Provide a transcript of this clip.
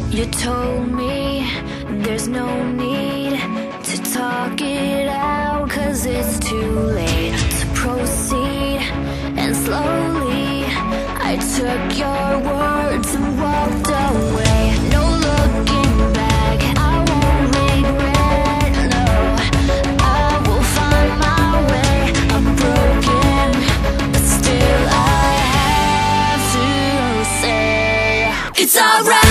You told me there's no need to talk it out, 'cause it's too late to proceed. And slowly I took your words and walked away. No looking back, I won't regret, no. I will find my way. I'm broken, but still I have to say it's alright.